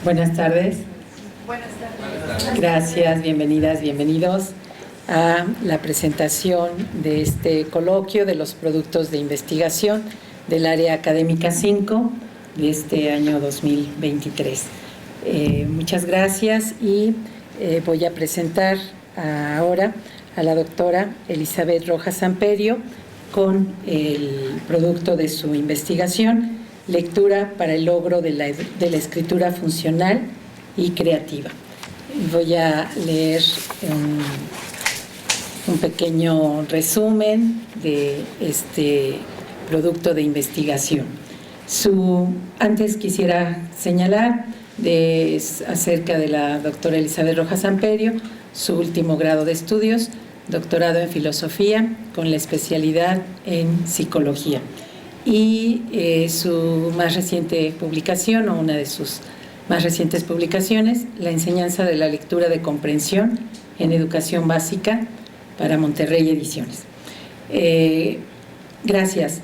Buenas tardes. Buenas tardes. Gracias, bienvenidas, bienvenidos a la presentación de este coloquio de los productos de investigación del área académica 5 de este año 2023. Muchas gracias y voy a presentar ahora a la doctora Elizabeth Rojas Samperio con el producto de su investigación, lectura para el logro de la escritura funcional y creativa. Voy a leer un pequeño resumen de este producto de investigación. Antes quisiera señalar acerca de la doctora Elizabeth Rojas Samperio, su último grado de estudios, doctorado en filosofía con la especialidad en psicología. Y su más reciente publicación, o una de sus más recientes publicaciones, la enseñanza de la lectura de comprensión en educación básica para Monterrey Ediciones. Gracias.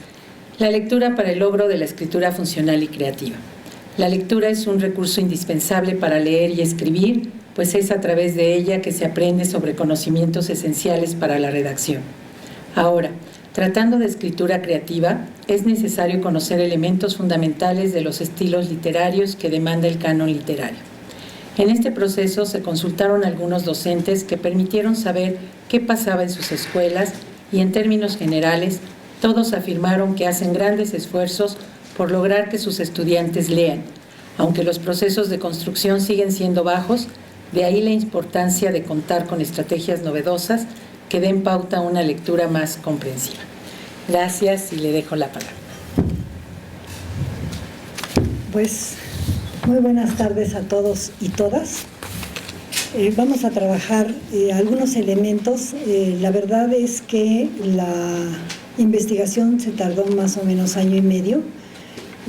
La lectura para el logro de la escritura funcional y creativa. La lectura es un recurso indispensable para leer y escribir, pues es a través de ella que se aprende sobre conocimientos esenciales para la redacción. Ahora, tratando de escritura creativa, es necesario conocer elementos fundamentales de los estilos literarios que demanda el canon literario. En este proceso se consultaron algunos docentes que permitieron saber qué pasaba en sus escuelas y, en términos generales, todos afirmaron que hacen grandes esfuerzos por lograr que sus estudiantes lean, aunque los procesos de construcción siguen siendo bajos, de ahí la importancia de contar con estrategias novedosas que den pauta a una lectura más comprensiva. Gracias y le dejo la palabra. Pues muy buenas tardes a todos y todas. Vamos a trabajar algunos elementos. La verdad es que la investigación se tardó más o menos año y medio.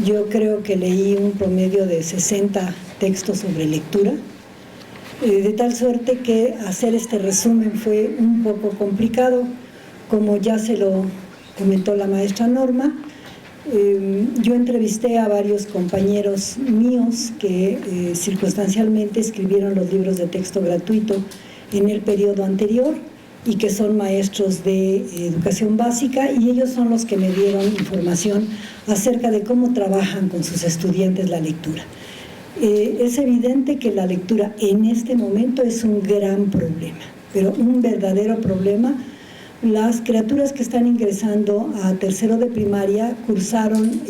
Yo creo que leí un promedio de 60 textos sobre lectura. De tal suerte que hacer este resumen fue un poco complicado, como ya se lo comentó la maestra Norma. Yo entrevisté a varios compañeros míos que circunstancialmente escribieron los libros de texto gratuito en el periodo anterior y que son maestros de educación básica, y ellos son los que me dieron información acerca de cómo trabajan con sus estudiantes la lectura. Es evidente que la lectura en este momento es un gran problema, pero un verdadero problema. Las criaturas que están ingresando a tercero de primaria cursaron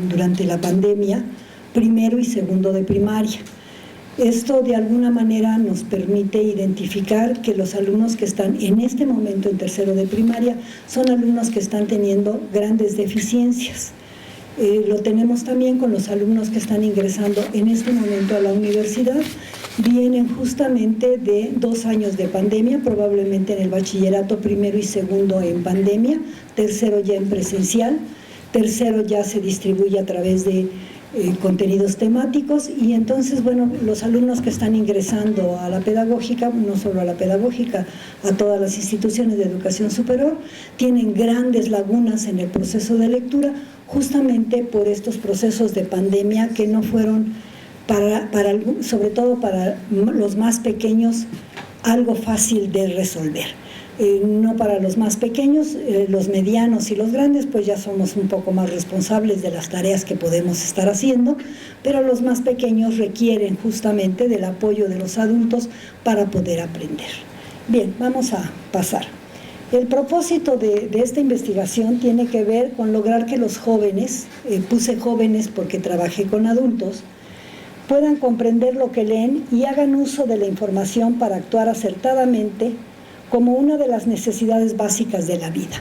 durante la pandemia primero y segundo de primaria. Esto de alguna manera nos permite identificar que los alumnos que están en este momento en tercero de primaria son alumnos que están teniendo grandes deficiencias. Lo tenemos también con los alumnos que están ingresando en este momento a la universidad. Vienen justamente de 2 años de pandemia, probablemente en el bachillerato primero y segundo en pandemia, tercero ya en presencial, tercero ya se distribuye a través de contenidos temáticos, y entonces, bueno, los alumnos que están ingresando a la pedagógica, no solo a la pedagógica, a todas las instituciones de educación superior, tienen grandes lagunas en el proceso de lectura, justamente por estos procesos de pandemia que no fueron, sobre todo para los más pequeños, algo fácil de resolver. No para los más pequeños, los medianos y los grandes pues ya somos un poco más responsables de las tareas que podemos estar haciendo, pero los más pequeños requieren justamente del apoyo de los adultos para poder aprender. Bien, vamos a pasar. El propósito de esta investigación tiene que ver con lograr que los jóvenes, puse jóvenes porque trabajé con adultos, puedan comprender lo que leen y hagan uso de la información para actuar acertadamente como una de las necesidades básicas de la vida.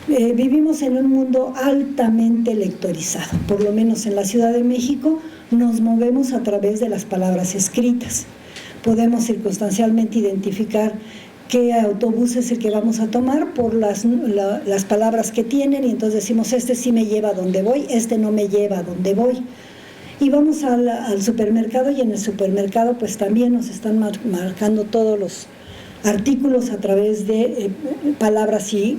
Vivimos en un mundo altamente lectorizado, por lo menos en la Ciudad de México nos movemos a través de las palabras escritas. Podemos circunstancialmente identificar qué autobús es el que vamos a tomar por las palabras que tienen, y entonces decimos, este sí me lleva a donde voy, este no me lleva a donde voy. Y vamos al supermercado, y en el supermercado pues también nos están marcando todos los artículos a través de palabras y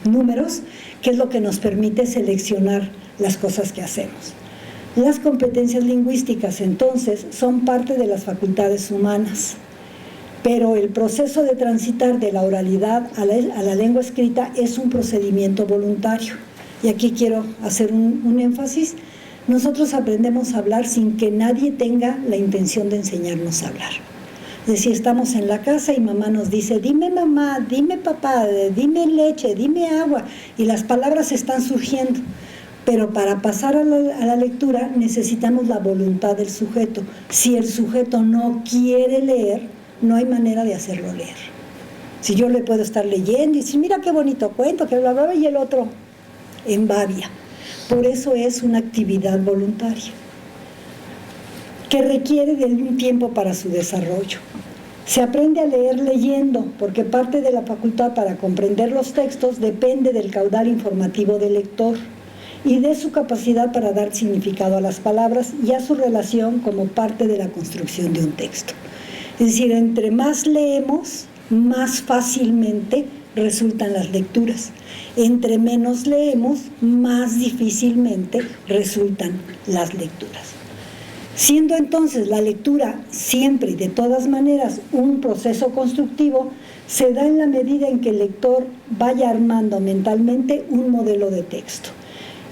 números, que es lo que nos permite seleccionar las cosas que hacemos. Las competencias lingüísticas, entonces, son parte de las facultades humanas, pero el proceso de transitar de la oralidad a la lengua escrita es un procedimiento voluntario. Y aquí quiero hacer un énfasis. Nosotros aprendemos a hablar sin que nadie tenga la intención de enseñarnos a hablar. Es decir, estamos en la casa y mamá nos dice, dime mamá, dime papá, dime leche, dime agua, y las palabras están surgiendo. Pero para pasar a la lectura necesitamos la voluntad del sujeto. Si el sujeto no quiere leer, no hay manera de hacerlo leer. Si yo le puedo estar leyendo y decir, mira qué bonito cuento, que bla, bla, bla, y el otro embabia. Por eso es una actividad voluntaria que requiere de un tiempo para su desarrollo. Se aprende a leer leyendo, porque parte de la facultad para comprender los textos depende del caudal informativo del lector y de su capacidad para dar significado a las palabras y a su relación como parte de la construcción de un texto. Es decir, entre más leemos, más fácilmente resultan las lecturas. Entre menos leemos, más difícilmente resultan las lecturas. Siendo entonces la lectura siempre y de todas maneras un proceso constructivo, se da en la medida en que el lector vaya armando mentalmente un modelo de texto.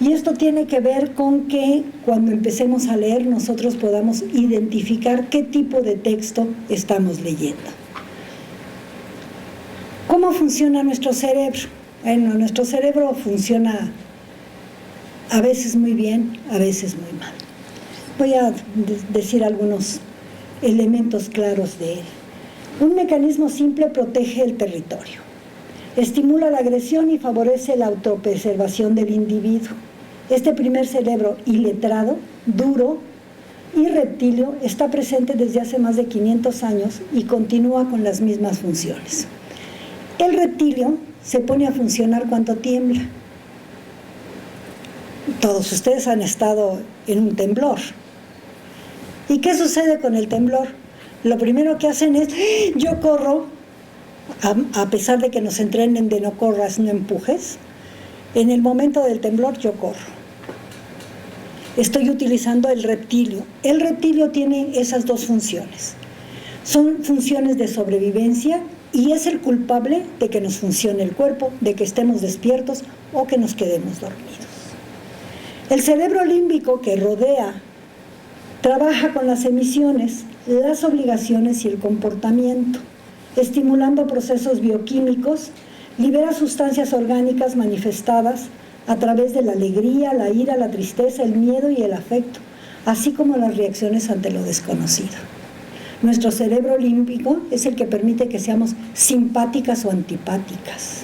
Y esto tiene que ver con que cuando empecemos a leer nosotros podamos identificar qué tipo de texto estamos leyendo. ¿Cómo funciona nuestro cerebro? Bueno, nuestro cerebro funciona a veces muy bien, a veces muy mal. Voy a decir algunos elementos claros de él. Un mecanismo simple protege el territorio, estimula la agresión y favorece la autopreservación del individuo. Este primer cerebro iletrado, duro y reptilio está presente desde hace más de 500 años y continúa con las mismas funciones. El reptilio se pone a funcionar cuando tiembla. Todos ustedes han estado en un temblor. ¿Y qué sucede con el temblor? Lo primero que hacen es, yo corro, a pesar de que nos entrenen de no corras, no empujes, en el momento del temblor yo corro. Estoy utilizando el reptilio. El reptilio tiene esas dos funciones. Son funciones de sobrevivencia y es el culpable de que nos funcione el cuerpo, de que estemos despiertos o que nos quedemos dormidos. El cerebro límbico que rodea trabaja con las emisiones, las obligaciones y el comportamiento, estimulando procesos bioquímicos, libera sustancias orgánicas manifestadas a través de la alegría, la ira, la tristeza, el miedo y el afecto, así como las reacciones ante lo desconocido. Nuestro cerebro límbico es el que permite que seamos simpáticas o antipáticas,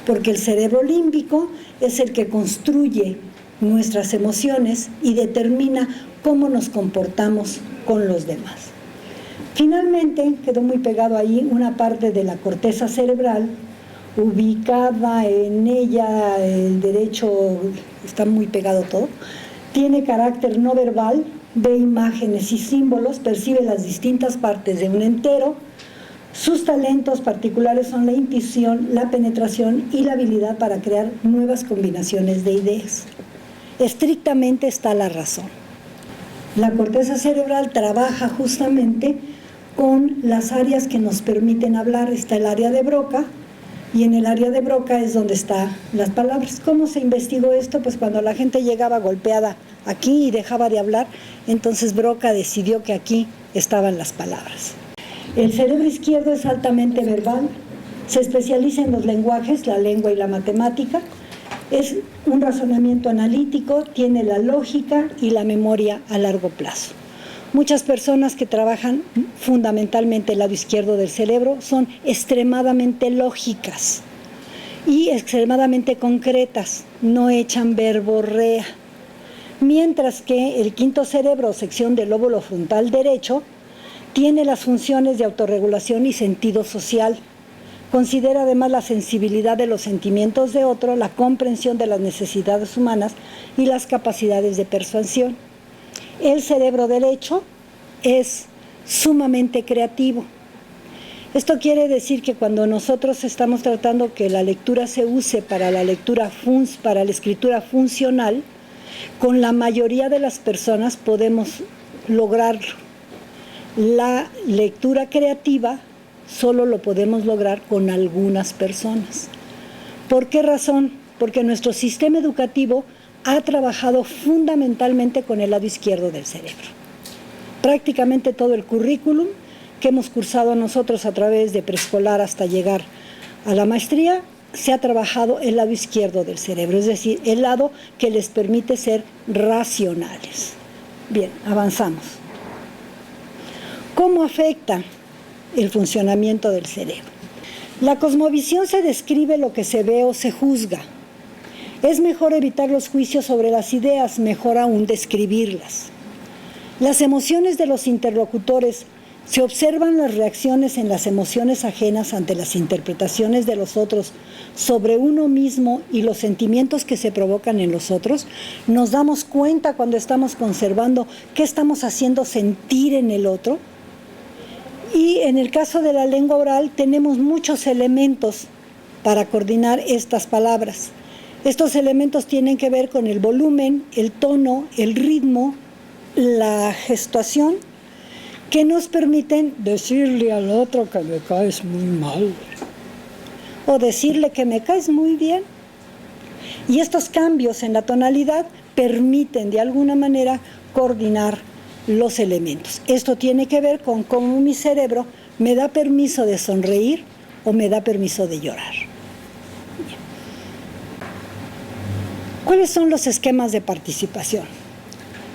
porque el cerebro límbico es el que construye nuestras emociones y determina cómo nos comportamos con los demás. Finalmente, quedó muy pegado ahí una parte de la corteza cerebral, ubicada en ella, el derecho, está muy pegado todo, tiene carácter no verbal, ve imágenes y símbolos, percibe las distintas partes de un entero. Sus talentos particulares son la intuición, la penetración y la habilidad para crear nuevas combinaciones de ideas. Estrictamente está la razón. La corteza cerebral trabaja justamente con las áreas que nos permiten hablar. Está el área de Broca, y en el área de Broca es donde están las palabras. ¿Cómo se investigó esto? Pues cuando la gente llegaba golpeada aquí y dejaba de hablar, entonces Broca decidió que aquí estaban las palabras. El cerebro izquierdo es altamente verbal, se especializa en los lenguajes, la lengua y la matemática, es un razonamiento analítico, tiene la lógica y la memoria a largo plazo. Muchas personas que trabajan fundamentalmente el lado izquierdo del cerebro son extremadamente lógicas y extremadamente concretas, no echan verborrea. Mientras que el quinto cerebro, sección del lóbulo frontal derecho, tiene las funciones de autorregulación y sentido social. Considera además la sensibilidad de los sentimientos de otro, la comprensión de las necesidades humanas y las capacidades de persuasión. El cerebro derecho es sumamente creativo. Esto quiere decir que cuando nosotros estamos tratando que la lectura se use para la escritura funcional, Con la mayoría de las personas podemos lograrlo. La lectura creativa solo lo podemos lograr con algunas personas. ¿Por qué razón? Porque nuestro sistema educativo ha trabajado fundamentalmente con el lado izquierdo del cerebro. Prácticamente todo el currículum que hemos cursado nosotros a través de preescolar hasta llegar a la maestría, se ha trabajado el lado izquierdo del cerebro, es decir, el lado que les permite ser racionales. Bien, avanzamos. ¿Cómo afecta el funcionamiento del cerebro? La cosmovisión se describe lo que se ve o se juzga. Es mejor evitar los juicios sobre las ideas, mejor aún describirlas. Las emociones de los interlocutores. Se observan las reacciones en las emociones ajenas ante las interpretaciones de los otros sobre uno mismo y los sentimientos que se provocan en los otros. Nos damos cuenta cuando estamos conservando qué estamos haciendo sentir en el otro. Y en el caso de la lengua oral tenemos muchos elementos para coordinar estas palabras. Estos elementos tienen que ver con el volumen, el tono, el ritmo, la gestuación, que nos permiten decirle al otro que me caes muy mal o decirle que me caes muy bien. Y estos cambios en la tonalidad permiten de alguna manera coordinar los elementos. Esto tiene que ver con cómo mi cerebro me da permiso de sonreír o me da permiso de llorar. ¿Cuáles son los esquemas de participación?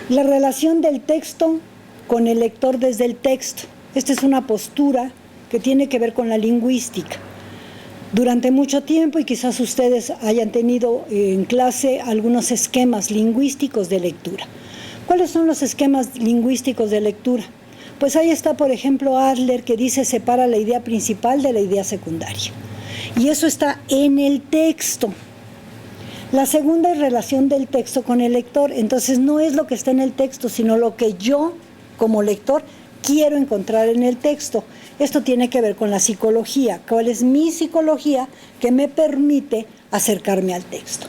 La relación del texto con el lector desde el texto. Esta es una postura que tiene que ver con la lingüística. Durante mucho tiempo, y quizás ustedes hayan tenido en clase algunos esquemas lingüísticos de lectura. ¿Cuáles son los esquemas lingüísticos de lectura? Pues ahí está, por ejemplo, Adler, que dice separa la idea principal de la idea secundaria. Y eso está en el texto. La segunda es relación del texto con el lector. Entonces no es lo que está en el texto, sino lo que yo, como lector, quiero encontrar en el texto. Esto tiene que ver con la psicología. ¿Cuál es mi psicología que me permite acercarme al texto?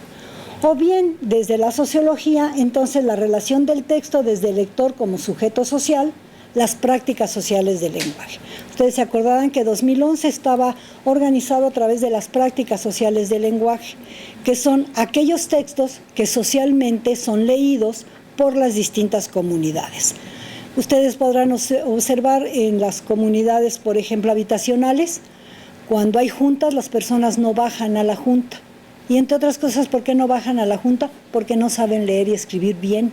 O bien, desde la sociología, entonces la relación del texto desde el lector como sujeto social, las prácticas sociales del lenguaje. Ustedes se acordarán que 2011 estaba organizado a través de las prácticas sociales del lenguaje, que son aquellos textos que socialmente son leídos por las distintas comunidades. Ustedes podrán observar en las comunidades, por ejemplo, habitacionales, cuando hay juntas, las personas no bajan a la junta. Y entre otras cosas, ¿por qué no bajan a la junta? Porque no saben leer y escribir bien.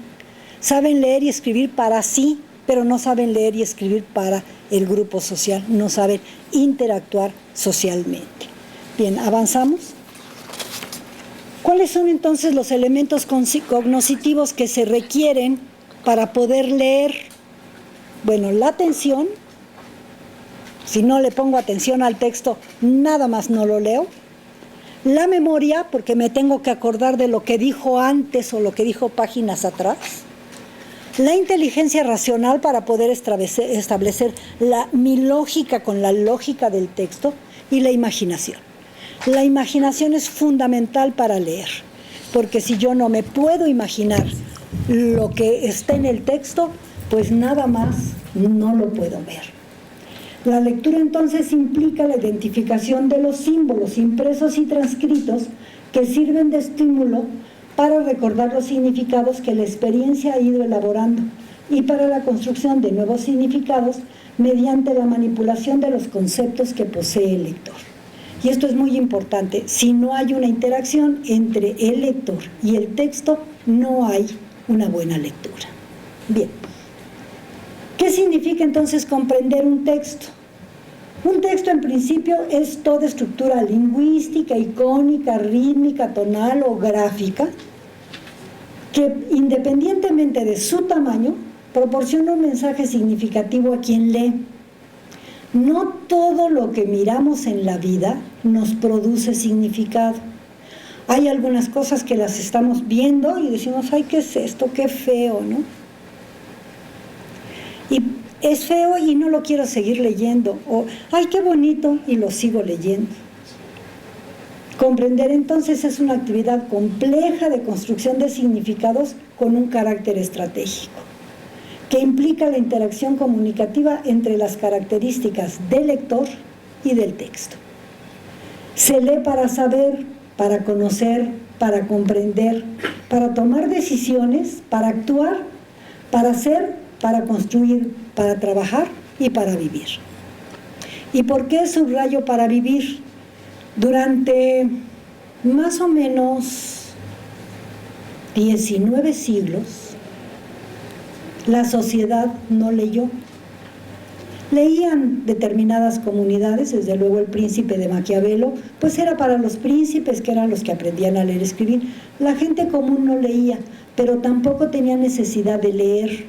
Saben leer y escribir para sí, pero no saben leer y escribir para el grupo social, no saben interactuar socialmente. Bien, avanzamos. ¿Cuáles son entonces los elementos cognitivos que se requieren para poder leer? Bueno, la atención. Si no le pongo atención al texto, nada más no lo leo. La memoria, porque me tengo que acordar de lo que dijo antes o lo que dijo páginas atrás. La inteligencia racional para poder establecer mi lógica con la lógica del texto. Y la imaginación. La imaginación es fundamental para leer, porque si yo no me puedo imaginar lo que está en el texto, pues nada más no lo puedo ver. La lectura entonces implica la identificación de los símbolos impresos y transcritos que sirven de estímulo para recordar los significados que la experiencia ha ido elaborando y para la construcción de nuevos significados mediante la manipulación de los conceptos que posee el lector. Y esto es muy importante. Si no hay una interacción entre el lector y el texto, no hay una buena lectura. Bien. ¿Qué significa entonces comprender un texto? Un texto en principio es toda estructura lingüística, icónica, rítmica, tonal o gráfica que independientemente de su tamaño proporciona un mensaje significativo a quien lee. No todo lo que miramos en la vida nos produce significado. Hay algunas cosas que las estamos viendo y decimos, ay, ¿qué es esto? Qué feo, ¿no? Y es feo y no lo quiero seguir leyendo. O, ay, qué bonito, y lo sigo leyendo. Comprender entonces es una actividad compleja de construcción de significados con un carácter estratégico, que implica la interacción comunicativa entre las características del lector y del texto. Se lee para saber, para conocer, para comprender, para tomar decisiones, para actuar, para hacer, para construir, para trabajar y para vivir. ¿Y por qué subrayo para vivir? Durante más o menos 19 siglos, la sociedad no leyó. Leían determinadas comunidades, desde luego el Príncipe de Maquiavelo, pues era para los príncipes, que eran los que aprendían a leer y escribir. La gente común no leía, pero tampoco tenía necesidad de leer.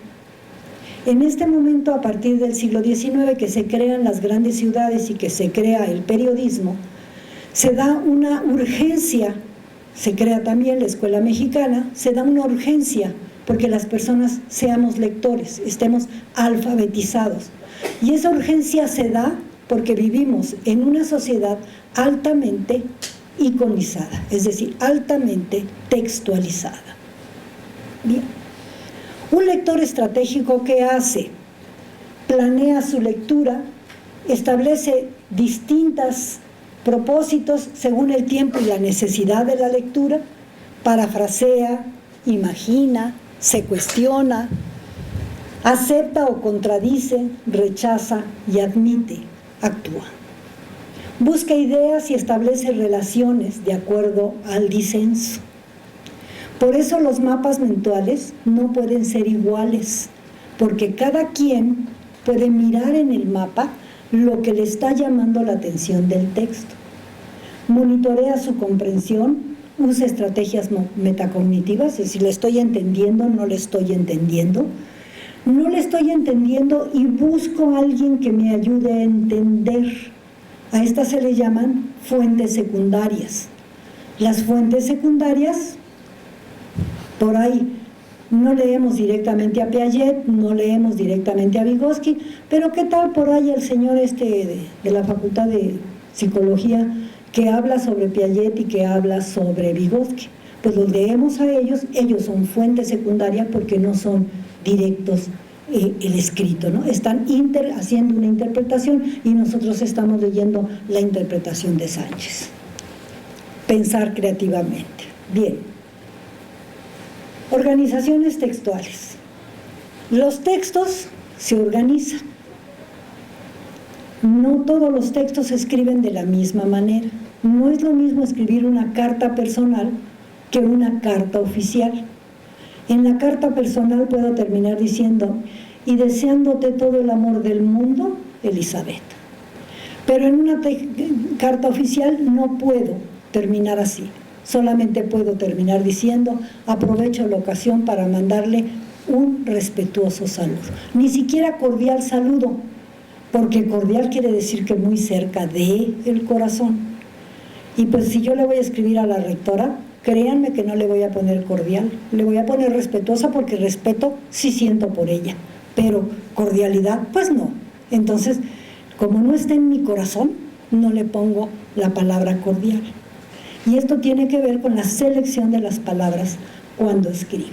En este momento, a partir del siglo XIX, que se crean las grandes ciudades y que se crea el periodismo, se da una urgencia, se crea también la Escuela Mexicana, se da una urgencia porque las personas seamos lectores, estemos alfabetizados. Y esa urgencia se da porque vivimos en una sociedad altamente iconizada, es decir, altamente textualizada. Bien. Un lector estratégico, ¿qué hace? Planea su lectura, establece distintos propósitos según el tiempo y la necesidad de la lectura, parafrasea, imagina, se cuestiona, acepta o contradice, rechaza y admite, actúa. Busca ideas y establece relaciones de acuerdo al disenso. Por eso los mapas mensuales no pueden ser iguales, porque cada quien puede mirar en el mapa lo que le está llamando la atención del texto. Monitorea su comprensión, usa estrategias metacognitivas, es decir, le estoy entendiendo, no le estoy entendiendo. No le estoy entendiendo y busco a alguien que me ayude a entender. A estas se le llaman fuentes secundarias. Las fuentes secundarias, por ahí, no leemos directamente a Piaget, no leemos directamente a Vygotsky, pero ¿qué tal por ahí el señor de la Facultad de Psicología que habla sobre Piaget y que habla sobre Vygotsky? Pues los leemos a ellos son fuentes secundarias porque no son directos el escrito, ¿no? Están haciendo una interpretación y nosotros estamos leyendo la interpretación de Sánchez. Pensar creativamente. Bien. Organizaciones textuales. Los textos se organizan. No todos los textos se escriben de la misma manera. No es lo mismo escribir una carta personal que una carta oficial. En la carta personal puedo terminar diciendo: y deseándote todo el amor del mundo, Elizabeth. Pero en una carta oficial no puedo terminar así. Solamente puedo terminar diciendo: aprovecho la ocasión para mandarle un respetuoso saludo. Ni siquiera cordial saludo, porque cordial quiere decir que muy cerca del corazón. Y pues si yo le voy a escribir a la rectora, créanme que no le voy a poner cordial, le voy a poner respetuosa, porque respeto sí siento por ella, pero cordialidad pues no. Entonces, como no está en mi corazón, no le pongo la palabra cordial. Y esto tiene que ver con la selección de las palabras cuando escribo.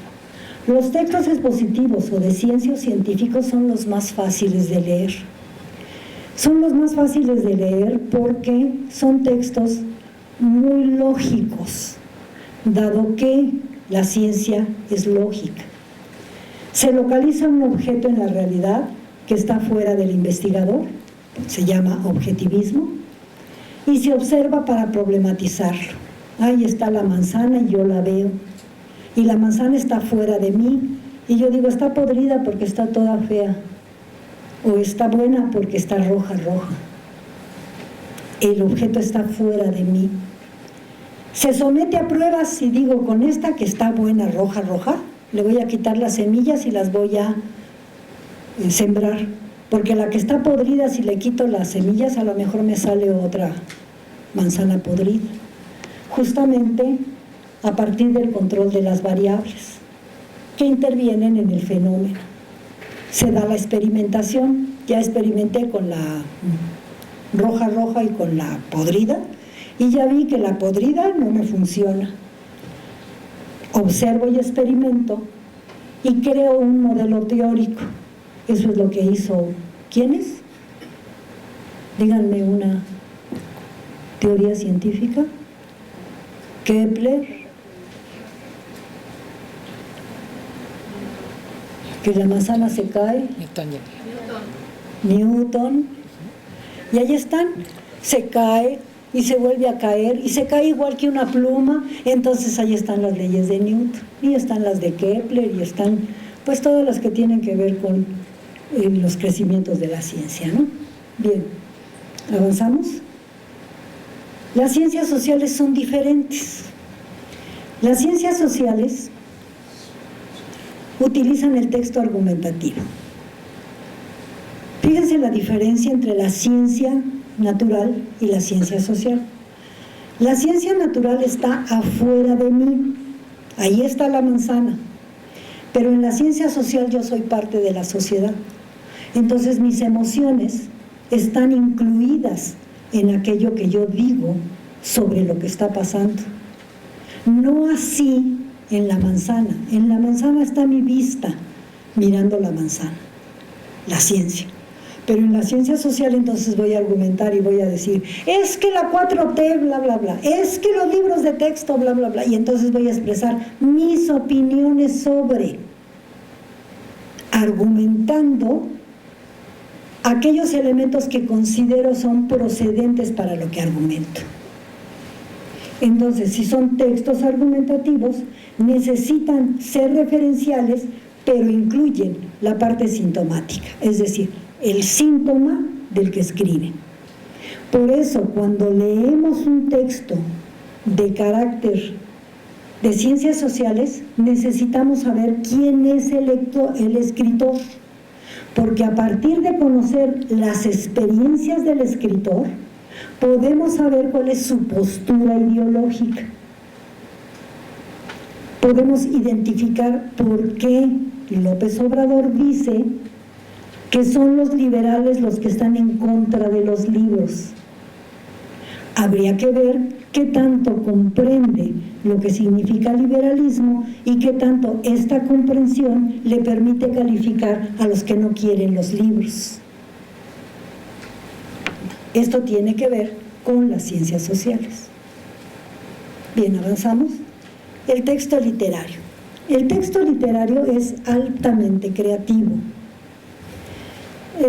Los textos expositivos o de ciencias científicos son los más fáciles de leer. Son los más fáciles de leer porque son textos muy lógicos, dado que la ciencia es lógica. Se localiza un objeto en la realidad que está fuera del investigador, se llama objetivismo, y se observa para problematizarlo. Ahí está la manzana y yo la veo, y la manzana está fuera de mí, y yo digo: está podrida porque está toda fea, o está buena porque está roja. El objeto está fuera de mí. Se somete a pruebas y digo: con esta que está buena, roja, le voy a quitar las semillas y las voy a sembrar, porque la que está podrida, si le quito las semillas, a lo mejor me sale otra manzana podrida. Justamente a partir del control de las variables que intervienen en el fenómeno. Se da la experimentación. Ya experimenté con la roja y con la podrida, y ya vi que la podrida no me funciona. Observo y experimento y creo un modelo teórico. Eso es lo que hizo. ¿Quiénes? Díganme una teoría científica. Kepler, que la manzana se cae. Newton. Y ahí están. Se cae y se vuelve a caer y se cae igual que una pluma. Entonces ahí están las leyes de Newton y están las de Kepler y están pues todas las que tienen que ver con los crecimientos de la ciencia, ¿no? Bien, avanzamos. Las ciencias sociales son diferentes. Las ciencias sociales utilizan el texto argumentativo. Fíjense la diferencia entre la ciencia natural y la ciencia social. La ciencia natural está afuera de mí, ahí está la manzana, pero en la ciencia social yo soy parte de la sociedad. Entonces mis emociones están incluidas en aquello que yo digo sobre lo que está pasando. No así en la manzana. En la manzana está mi vista mirando la manzana, la ciencia. Pero en la ciencia social entonces voy a argumentar y voy a decir, es que la 4T, bla, bla, bla, es que los libros de texto, bla, bla, bla, y entonces voy a expresar mis opiniones sobre, argumentando aquellos elementos que considero son procedentes para lo que argumento. Entonces, si son textos argumentativos, necesitan ser referenciales, pero incluyen la parte sintomática, es decir, el síntoma del que escribe. Por eso, cuando leemos un texto de carácter de ciencias sociales, necesitamos saber quién es el escritor, porque a partir de conocer las experiencias del escritor, podemos saber cuál es su postura ideológica. Podemos identificar por qué López Obrador dice que son los liberales los que están en contra de los libros. Habría que ver qué tanto comprende lo que significa liberalismo y qué tanto esta comprensión le permite calificar a los que no quieren los libros. Esto tiene que ver con las ciencias sociales. Bien, avanzamos. El texto literario. El texto literario es altamente creativo.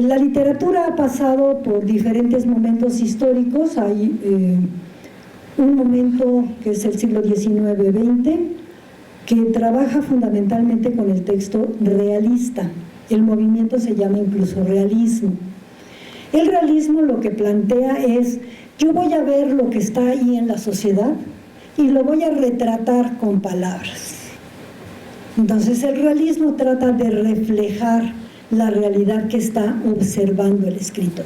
La literatura ha pasado por diferentes momentos históricos. Hay un momento que es el siglo XIX-XX, que trabaja fundamentalmente con el texto realista. El movimiento se llama incluso realismo. El realismo lo que plantea es, yo voy a ver lo que está ahí en la sociedad y lo voy a retratar con palabras. Entonces el realismo trata de reflejar la realidad que está observando el escritor.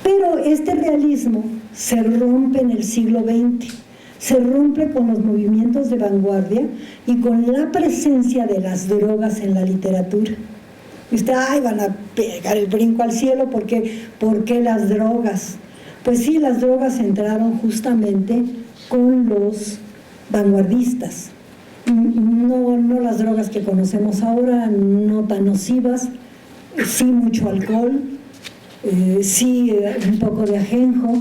Pero este realismo se rompe en el siglo XX, se rompe con los movimientos de vanguardia y con la presencia de las drogas en la literatura. Y usted, van a pegar el brinco al cielo, ¿por qué las drogas? Pues sí, las drogas entraron justamente con los vanguardistas. No las drogas que conocemos ahora, no tan nocivas, sí mucho alcohol, sí un poco de ajenjo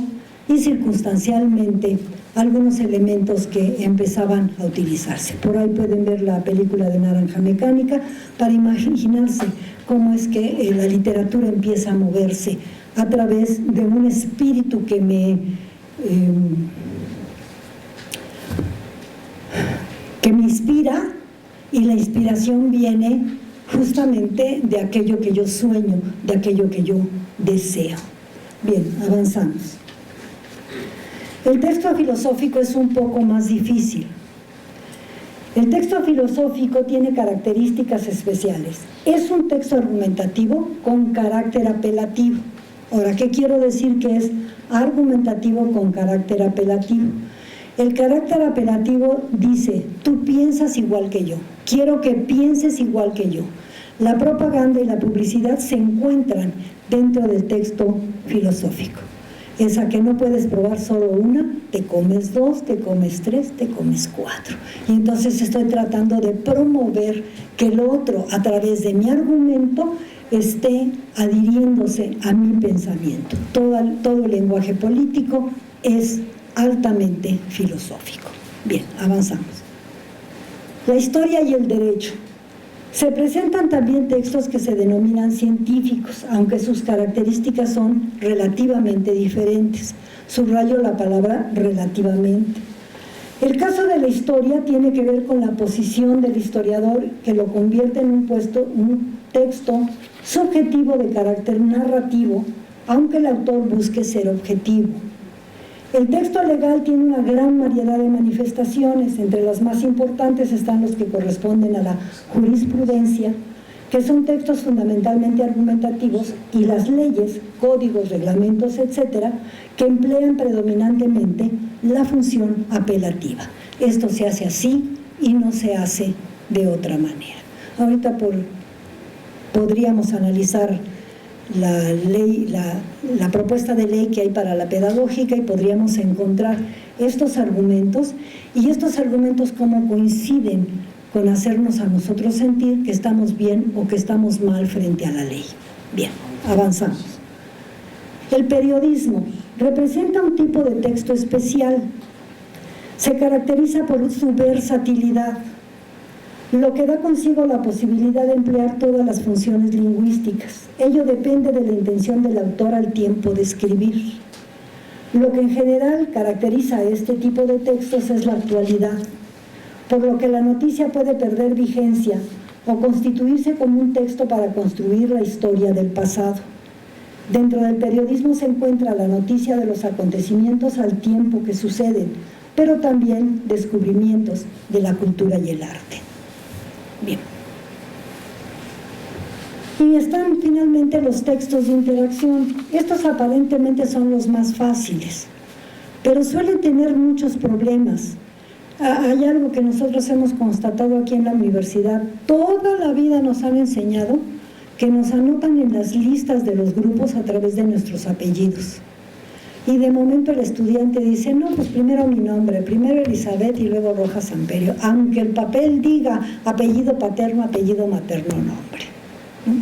y circunstancialmente algunos elementos que empezaban a utilizarse. Por ahí pueden ver la película de Naranja Mecánica para imaginarse cómo es que la literatura empieza a moverse a través de un espíritu que me inspira, y la inspiración viene justamente de aquello que yo sueño, de aquello que yo deseo. Bien, avanzamos. El texto filosófico es un poco más difícil. El texto filosófico tiene características especiales. Es un texto argumentativo con carácter apelativo. Ahora, ¿qué quiero decir que es argumentativo con carácter apelativo? El carácter apelativo dice, tú piensas igual que yo, quiero que pienses igual que yo. La propaganda y la publicidad se encuentran dentro del texto filosófico. esa que no puedes probar solo una, te comes 2, te comes 3, te comes 4. Y entonces estoy tratando de promover que el otro, a través de mi argumento, esté adhiriéndose a mi pensamiento. Todo el lenguaje político es altamente filosófico. Bien, avanzamos. La historia y el derecho. Se presentan también textos que se denominan científicos, aunque sus características son relativamente diferentes. Subrayo la palabra relativamente. El caso de la historia tiene que ver con la posición del historiador, que lo convierte en un texto subjetivo de carácter narrativo, aunque el autor busque ser objetivo. El texto legal tiene una gran variedad de manifestaciones. Entre las más importantes están los que corresponden a la jurisprudencia, que son textos fundamentalmente argumentativos, y las leyes, códigos, reglamentos, etcétera, que emplean predominantemente la función apelativa. Esto se hace así y no se hace de otra manera. Ahorita podríamos analizar la ley, la propuesta de ley que hay para la pedagógica, y podríamos encontrar estos argumentos, y estos argumentos cómo coinciden con hacernos a nosotros sentir que estamos bien o que estamos mal frente a la ley. Bien, avanzamos. El periodismo representa un tipo de texto especial. Se caracteriza por su versatilidad, lo que da consigo la posibilidad de emplear todas las funciones lingüísticas. Ello depende de la intención del autor al tiempo de escribir. Lo que en general caracteriza a este tipo de textos es la actualidad, por lo que la noticia puede perder vigencia o constituirse como un texto para construir la historia del pasado. Dentro del periodismo se encuentra la noticia de los acontecimientos al tiempo que suceden, pero también descubrimientos de la cultura y el arte. Bien. Y están finalmente los textos de interacción. Estos aparentemente son los más fáciles, pero suelen tener muchos problemas. Hay algo que nosotros hemos constatado aquí en la universidad. Toda la vida nos han enseñado que nos anotan en las listas de los grupos a través de nuestros apellidos. Y de momento el estudiante dice, no, pues primero mi nombre, primero Elizabeth y luego Rojas Amperio, aunque el papel diga apellido paterno, apellido materno, nombre.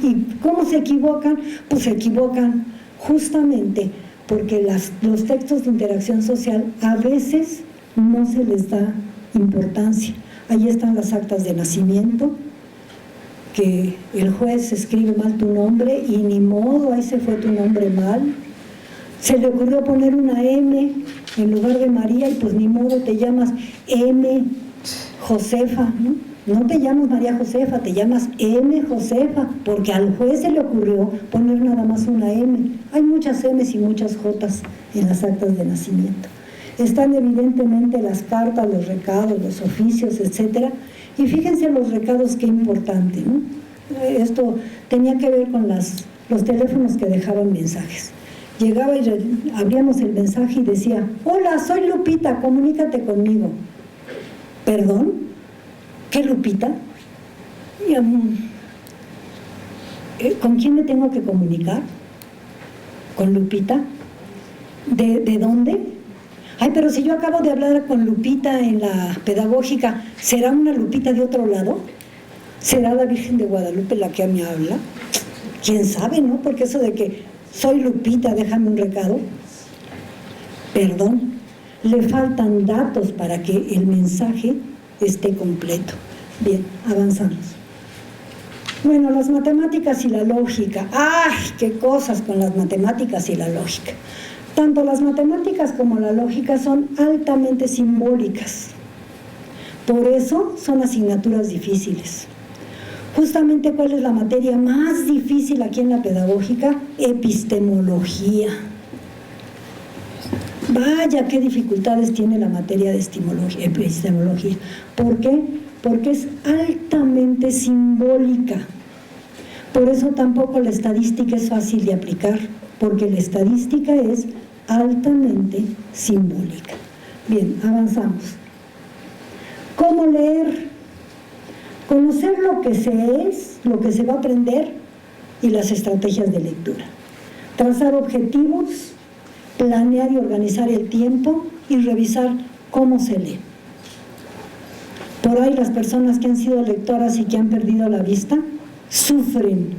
¿Y cómo se equivocan? Pues se equivocan justamente porque los textos de interacción social a veces no se les da importancia. Ahí están las actas de nacimiento, que el juez escribe mal tu nombre y ni modo, ahí se fue tu nombre mal. Se le ocurrió poner una M en lugar de María y pues ni modo, te llamas M. Josefa, ¿no? No te llamas María Josefa, te llamas M. Josefa, porque al juez se le ocurrió poner nada más una M. Hay muchas M's y muchas J's en las actas de nacimiento. Están evidentemente las cartas, los recados, los oficios, etcétera. Y fíjense los recados, qué importante, ¿no? Esto tenía que ver con los teléfonos que dejaban mensajes. Llegaba y abríamos el mensaje y decía, hola, soy Lupita, comunícate conmigo. ¿Perdón? ¿Qué Lupita? ¿Con quién me tengo que comunicar? ¿Con Lupita? ¿De dónde? Ay, pero si yo acabo de hablar con Lupita en la pedagógica, ¿será una Lupita de otro lado? ¿Será la Virgen de Guadalupe la que me habla? ¿Quién sabe, no? Porque eso de que soy Lupita, déjame un recado. Perdón, le faltan datos para que el mensaje esté completo. Bien, avanzamos. Bueno, las matemáticas y la lógica. ¡Ay, qué cosas con las matemáticas y la lógica! Tanto las matemáticas como la lógica son altamente simbólicas. Por eso son asignaturas difíciles. Justamente, ¿cuál es la materia más difícil aquí en la pedagógica? Epistemología. Vaya, qué dificultades tiene la materia de epistemología. ¿Por qué? Porque es altamente simbólica. Por eso tampoco la estadística es fácil de aplicar, porque la estadística es altamente simbólica. Bien, avanzamos. ¿Cómo leer? Conocer lo que se es, lo que se va a aprender y las estrategias de lectura. Trazar objetivos planear y organizar el tiempo y revisar cómo se lee. Por ahí las personas que han sido lectoras y que han perdido la vista sufren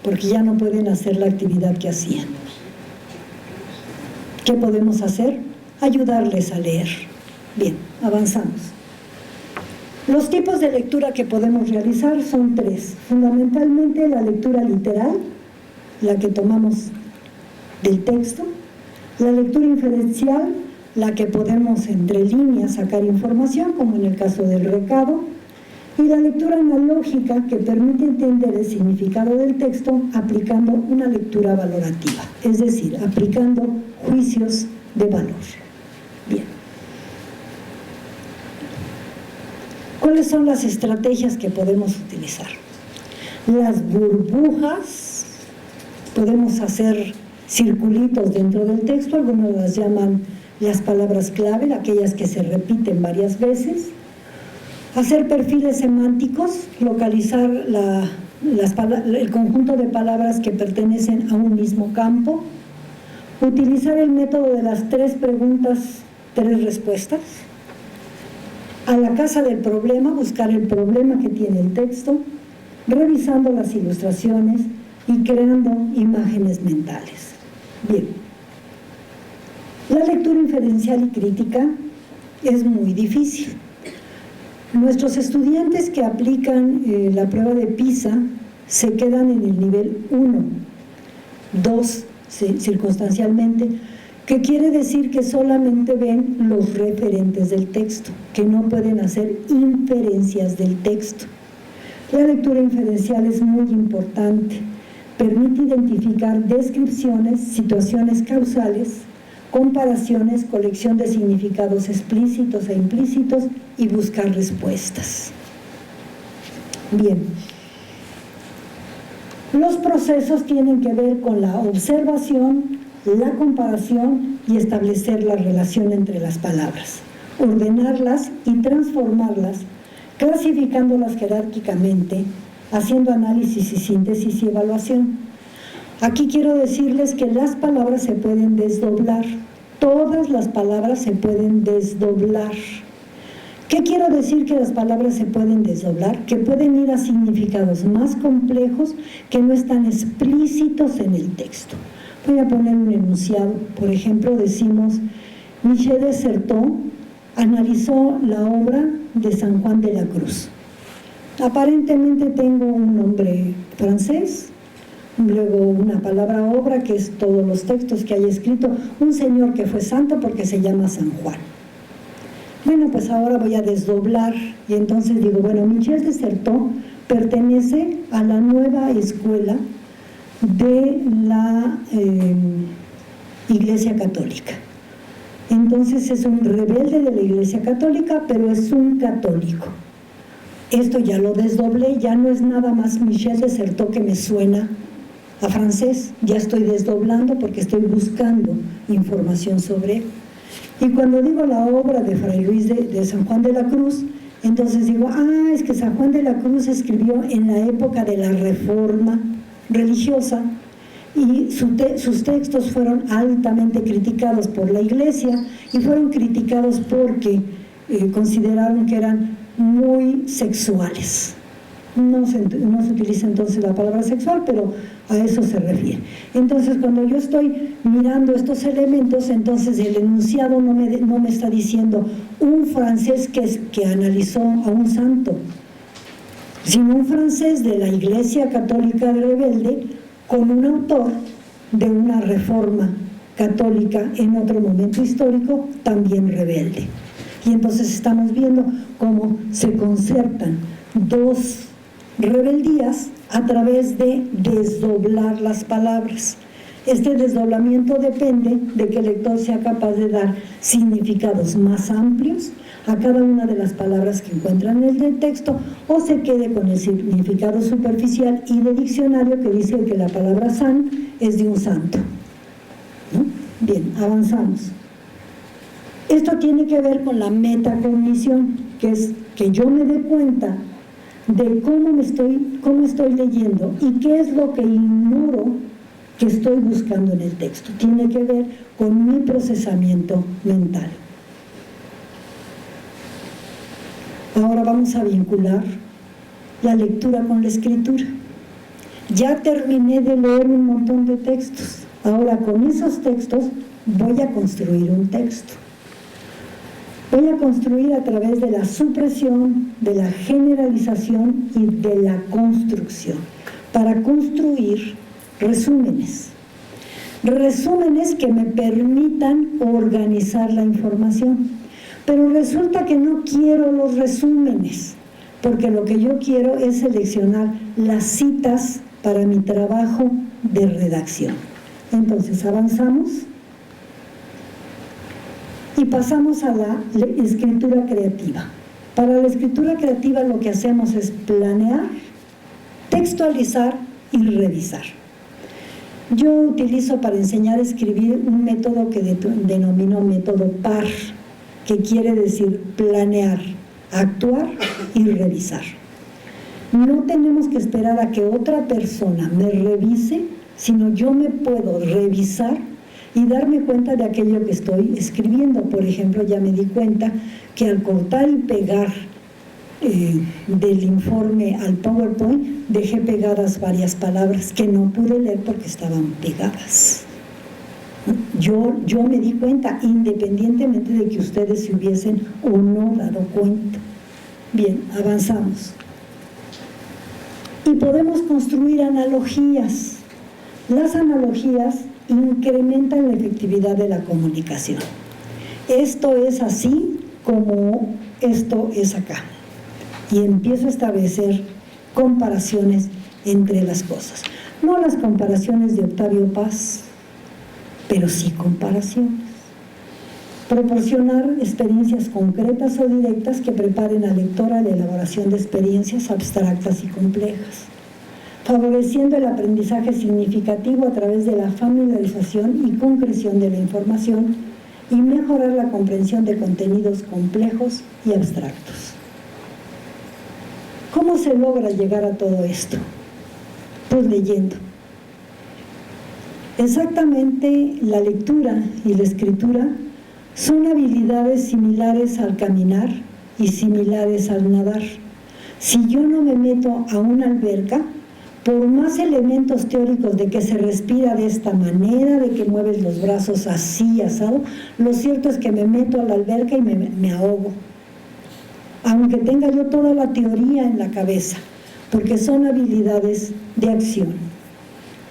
porque ya no pueden hacer la actividad que hacían. ¿Qué podemos hacer? Ayudarles a leer. Bien, avanzamos. Los tipos de lectura que podemos realizar son 3. Fundamentalmente la lectura literal, la que tomamos del texto, la lectura inferencial, la que podemos entre líneas sacar información, como en el caso del recado, y la lectura analógica, que permite entender el significado del texto aplicando una lectura valorativa, es decir, aplicando juicios de valor. Bien. ¿Cuáles son las estrategias que podemos utilizar? Las burbujas, podemos hacer circulitos dentro del texto, algunos las llaman las palabras clave, aquellas que se repiten varias veces. Hacer perfiles semánticos, localizar el conjunto de palabras que pertenecen a un mismo campo. Utilizar el método de las 3 preguntas, 3 respuestas. A la casa del problema, buscar el problema que tiene el texto, revisando las ilustraciones y creando imágenes mentales. Bien. La lectura inferencial y crítica es muy difícil. Nuestros estudiantes que aplican la prueba de PISA se quedan en el nivel 1, 2 circunstancialmente, que quiere decir que solamente ven los referentes del texto, que no pueden hacer inferencias del texto. La lectura inferencial es muy importante, permite identificar descripciones, situaciones causales, comparaciones, colección de significados explícitos e implícitos y buscar respuestas. Bien. Los procesos tienen que ver con la observación, la comparación y establecer la relación entre las palabras, ordenarlas y transformarlas, clasificándolas jerárquicamente, haciendo análisis y síntesis y evaluación. Aquí quiero decirles que las palabras se pueden desdoblar, todas las palabras se pueden desdoblar. ¿Qué quiero decir que las palabras se pueden desdoblar? Que pueden ir a significados más complejos que no están explícitos en el texto. Voy a poner un enunciado. Por ejemplo, decimos, Michel de Certeau analizó la obra de San Juan de la Cruz. Aparentemente tengo un nombre francés, luego una palabra obra, que es todos los textos que hay escrito, un señor que fue santo porque se llama San Juan. Bueno, pues ahora voy a desdoblar y entonces digo, bueno, Michel de Certeau pertenece a la nueva escuela de la Iglesia Católica. Entonces es un rebelde de la Iglesia Católica, pero es un católico. Esto ya lo desdoblé, ya no es nada más Michel de Certeau que me suena a francés, ya estoy desdoblando porque estoy buscando información sobre él. Y cuando digo la obra de Fray Luis de San Juan de la Cruz, entonces digo, es que San Juan de la Cruz escribió en la época de la Reforma religiosa y sus textos fueron altamente criticados por la Iglesia y fueron criticados porque consideraron que eran muy sexuales. No se utiliza entonces la palabra sexual, pero a eso se refiere. Entonces, cuando yo estoy mirando estos elementos, entonces el enunciado no me está diciendo un francés que analizó a un santo, sino un francés de la Iglesia Católica rebelde con un autor de una reforma católica en otro momento histórico también rebelde. Y entonces estamos viendo cómo se concertan dos rebeldías a través de desdoblar las palabras. Este desdoblamiento depende de que el lector sea capaz de dar significados más amplios a cada una de las palabras que encuentran en el texto o se quede con el significado superficial y de diccionario que dice que la palabra san es de un santo, ¿no? Bien, avanzamos. Esto tiene que ver con la metacognición, que es que yo me dé cuenta de cómo estoy leyendo y qué es lo que ignoro que estoy buscando en el texto. Tiene que ver con mi procesamiento mental. Ahora vamos a vincular la lectura con la escritura. Ya terminé de leer un montón de textos. Ahora con esos textos voy a construir un texto. Voy a construir a través de la supresión, de la generalización y de la construcción. Para construir resúmenes. Resúmenes que me permitan organizar la información. Pero resulta que no quiero los resúmenes, porque lo que yo quiero es seleccionar las citas para mi trabajo de redacción. Entonces avanzamos y pasamos a la escritura creativa. Para la escritura creativa lo que hacemos es planear, textualizar y revisar. Yo utilizo para enseñar a escribir un método que denomino método PAR, que quiere decir planear, actuar y revisar. No tenemos que esperar a que otra persona me revise, sino yo me puedo revisar y darme cuenta de aquello que estoy escribiendo. Por ejemplo, ya me di cuenta que al cortar y pegar del informe al PowerPoint, dejé pegadas varias palabras que no pude leer porque estaban pegadas. Yo me di cuenta, independientemente de que ustedes se hubiesen o no dado cuenta. Bien, avanzamos. Y podemos construir analogías. Las analogías incrementan la efectividad de la comunicación. Esto es así como esto es acá. Y empiezo a establecer comparaciones entre las cosas. No las comparaciones de Octavio Paz, pero sí comparaciones. Proporcionar experiencias concretas o directas que preparen al lector a la elaboración de experiencias abstractas y complejas, favoreciendo el aprendizaje significativo a través de la familiarización y concreción de la información y mejorar la comprensión de contenidos complejos y abstractos. ¿Cómo se logra llegar a todo esto? Pues leyendo. Exactamente, la lectura y la escritura son habilidades similares al caminar y similares al nadar. Si yo no me meto a una alberca, por más elementos teóricos de que se respira de esta manera, de que mueves los brazos así, asado, lo cierto es que me meto a la alberca y me ahogo. Aunque tenga yo toda la teoría en la cabeza, porque son habilidades de acción.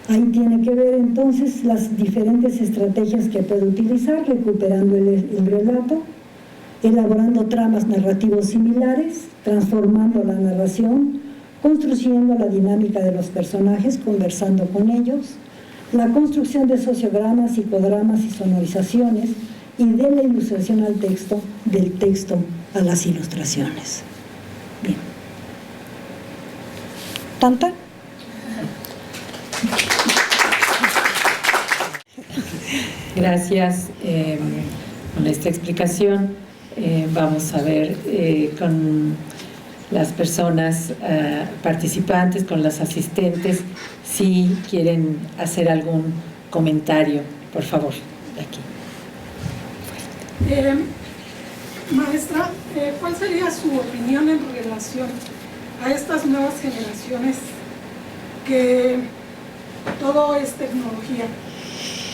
Ahí tiene que ver entonces las diferentes estrategias que puedo utilizar, recuperando el relato, elaborando tramas narrativos similares, transformando la narración, construyendo la dinámica de los personajes, conversando con ellos, la construcción de sociogramas, psicodramas y sonorizaciones, y de la ilustración al texto, del texto a las ilustraciones. Bien. ¿Tanta? Gracias con esta explicación. Vamos a ver con las personas participantes, con las asistentes, si quieren hacer algún comentario, por favor, aquí. Maestra, ¿cuál sería su opinión en relación a estas nuevas generaciones que todo es tecnología?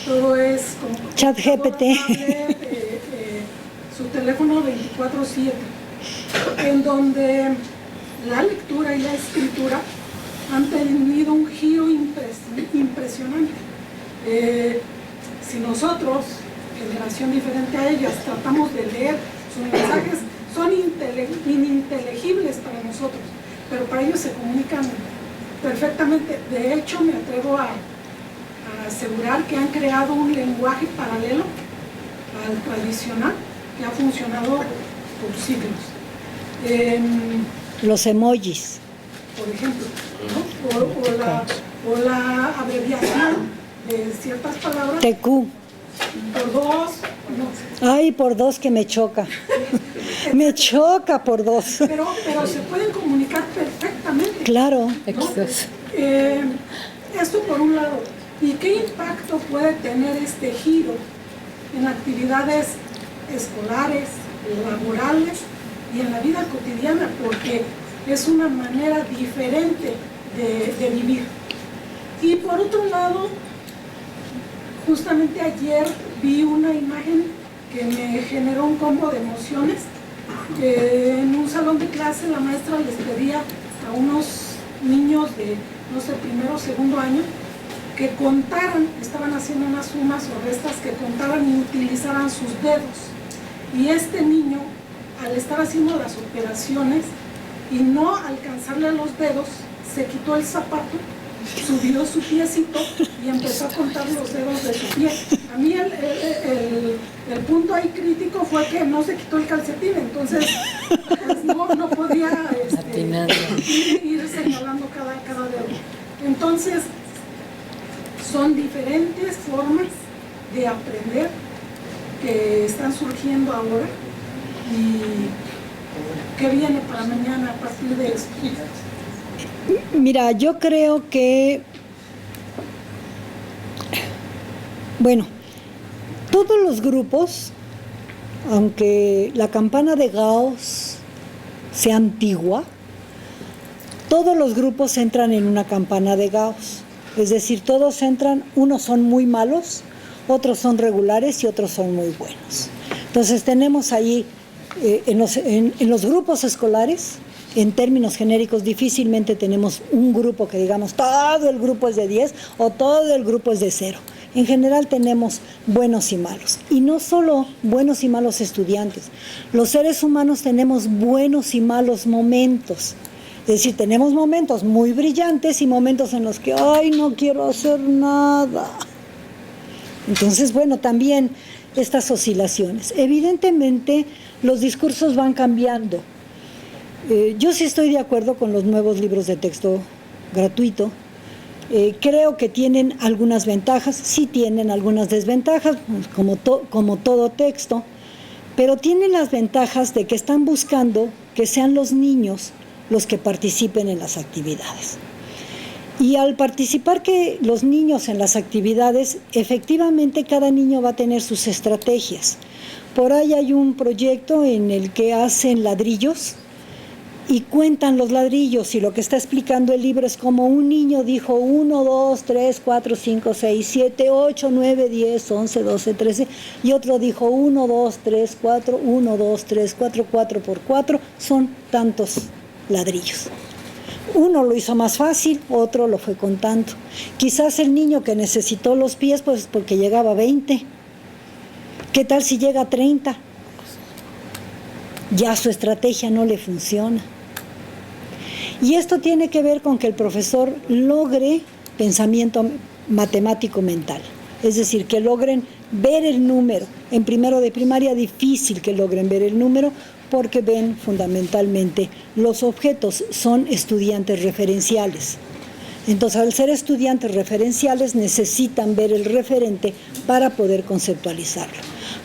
Todo es como ChatGPT, su teléfono 24/7, en donde la lectura y la escritura han tenido un giro impresionante. Si nosotros, generación diferente a ellas, tratamos de leer sus mensajes, son ininteligibles para nosotros, pero para ellos se comunican perfectamente. De hecho, me atrevo a asegurar que han creado un lenguaje paralelo al tradicional que ha funcionado por siglos. los emojis. Por ejemplo, ¿no? o la abreviación de ciertas palabras TQ. por dos, no. Ay, por dos que me choca. Me choca por dos. Pero se pueden comunicar perfectamente. Claro. ¿No? Esto por un lado. ¿Y qué impacto puede tener este giro en actividades escolares, laborales y en la vida cotidiana? Porque es una manera diferente de vivir. Y por otro lado, justamente ayer vi una imagen que me generó un combo de emociones. En un salón de clase la maestra les pedía a unos niños de, no sé, primero o segundo año, que contaran, estaban haciendo unas sumas o restas, que contaran y utilizaran sus dedos. Y este niño, al estar haciendo las operaciones y no alcanzarle los dedos, se quitó el zapato, subió su piecito y empezó a contar los dedos de su pie. A mí el punto ahí crítico fue que no se quitó el calcetín, entonces pues, no podía ir señalando cada dedo. Entonces, son diferentes formas de aprender que están surgiendo ahora y qué viene para mañana a partir de esto. Mira, yo creo que, bueno, todos los grupos, aunque la campana de Gauss sea antigua, todos los grupos entran en una campana de Gauss. Es decir, todos entran, unos son muy malos, otros son regulares y otros son muy buenos. Entonces tenemos ahí, en los grupos escolares, en términos genéricos, difícilmente tenemos un grupo que digamos todo el grupo es de 10 o todo el grupo es de 0. En general tenemos buenos y malos. Y no solo buenos y malos estudiantes. Los seres humanos tenemos buenos y malos momentos. Es decir, tenemos momentos muy brillantes y momentos en los que, ay, no quiero hacer nada. Entonces, bueno, también estas oscilaciones. Evidentemente, los discursos van cambiando. Yo sí estoy de acuerdo con los nuevos libros de texto gratuito. Creo que tienen algunas ventajas, sí tienen algunas desventajas, como todo texto, pero tienen las ventajas de que están buscando que sean los niños los que participen en las actividades. Y al participar que los niños en las actividades, efectivamente cada niño va a tener sus estrategias. Por ahí hay un proyecto en el que hacen ladrillos y cuentan los ladrillos, y lo que está explicando el libro es como un niño dijo 1, 2, 3, 4, 5, 6, 7, 8, 9, 10, 11, 12, 13, y otro dijo 1, 2, 3, 4, 1, 2, 3, 4, 4 por 4, son tantos ladrillos. Uno lo hizo más fácil, otro lo fue contando. Quizás el niño que necesitó los pies, pues porque llegaba a 20. ¿Qué tal si llega a 30? Ya su estrategia no le funciona. Y esto tiene que ver con que el profesor logre pensamiento matemático mental. Es decir, que logren ver el número. En primero de primaria difícil que logren ver el número porque ven fundamentalmente los objetos, son estudiantes referenciales. Entonces, al ser estudiantes referenciales necesitan ver el referente para poder conceptualizarlo.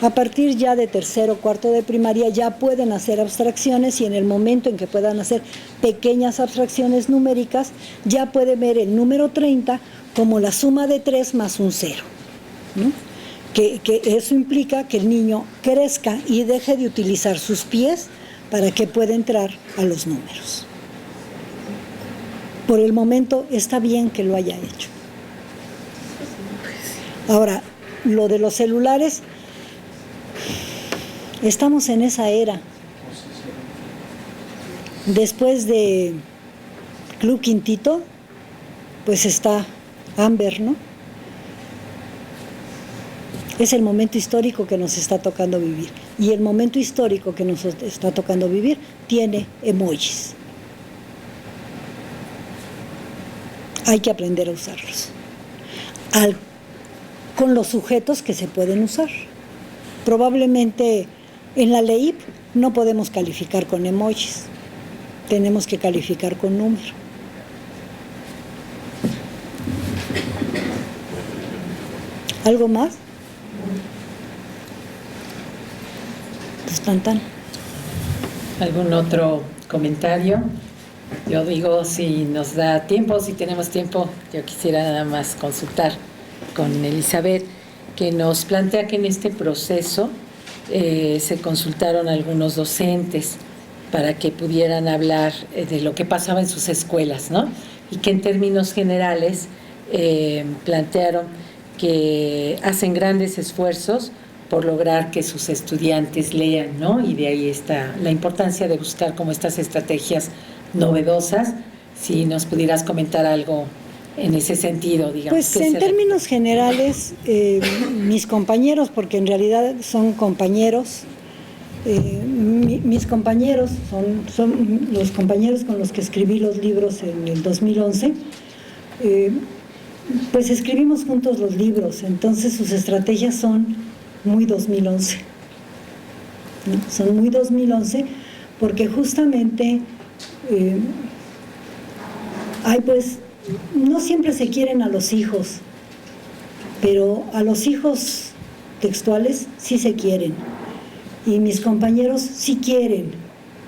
A partir ya de tercero o cuarto de primaria ya pueden hacer abstracciones y en el momento en que puedan hacer pequeñas abstracciones numéricas ya pueden ver el número 30 como la suma de 3 más un 0, ¿no? Que eso implica que el niño crezca y deje de utilizar sus pies para que pueda entrar a los números. Por el momento está bien que lo haya hecho. Ahora, lo de los celulares, estamos en esa era. Después de Club Quintito, pues está Amber, ¿no? Es el momento histórico que nos está tocando vivir. Y el momento histórico que nos está tocando vivir tiene emojis. Hay que aprender a usarlos. Con los sujetos que se pueden usar. Probablemente en la LEIP no podemos calificar con emojis. Tenemos que calificar con número. ¿Algo más? Pues tan. ¿Algún otro comentario? Yo digo, si nos da tiempo, si tenemos tiempo, yo quisiera nada más consultar Elizabeth, que nos plantea que en este proceso se consultaron algunos docentes para que pudieran hablar de lo que pasaba en sus escuelas, ¿no? Y que en términos generales plantearon que hacen grandes esfuerzos por lograr que sus estudiantes lean, ¿no? Y de ahí está la importancia de buscar como estas estrategias novedosas. Si nos pudieras comentar algo en ese sentido, digamos. Pues en términos generales, mis compañeros, porque en realidad son compañeros, mis compañeros son los compañeros con los que escribí los libros en el 2011, pues escribimos juntos los libros, entonces sus estrategias son muy 2011, ¿no? Son muy 2011 porque justamente pues no siempre se quieren a los hijos, pero a los hijos textuales sí se quieren, y mis compañeros sí quieren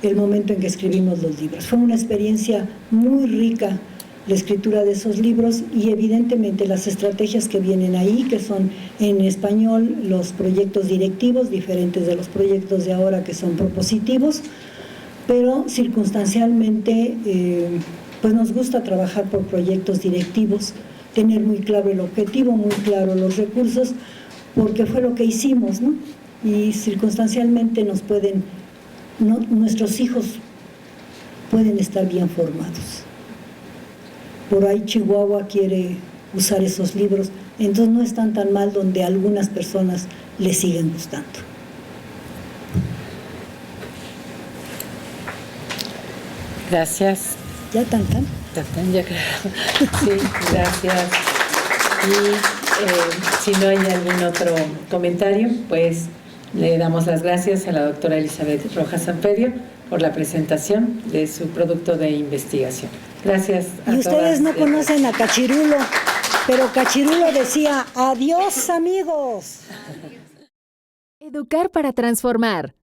el momento en que escribimos los libros. Fue una experiencia muy rica la escritura de esos libros, y evidentemente las estrategias que vienen ahí, que son en español los proyectos directivos, diferentes de los proyectos de ahora que son propositivos, pero circunstancialmente pues nos gusta trabajar por proyectos directivos, tener muy claro el objetivo, muy claro los recursos, porque fue lo que hicimos, ¿no? Y circunstancialmente nuestros hijos pueden estar bien formados. Por ahí Chihuahua quiere usar esos libros, entonces no están tan mal donde algunas personas les siguen gustando. Gracias. ¿Ya tan? Ya creo. Sí, gracias. Y si no hay algún otro comentario, pues le damos las gracias a la doctora Elizabeth Rojas Samperio por la presentación de su producto de investigación. Gracias a todas. Y ustedes no conocen a Cachirulo, pero Cachirulo decía: adiós, amigos. Educar para transformar.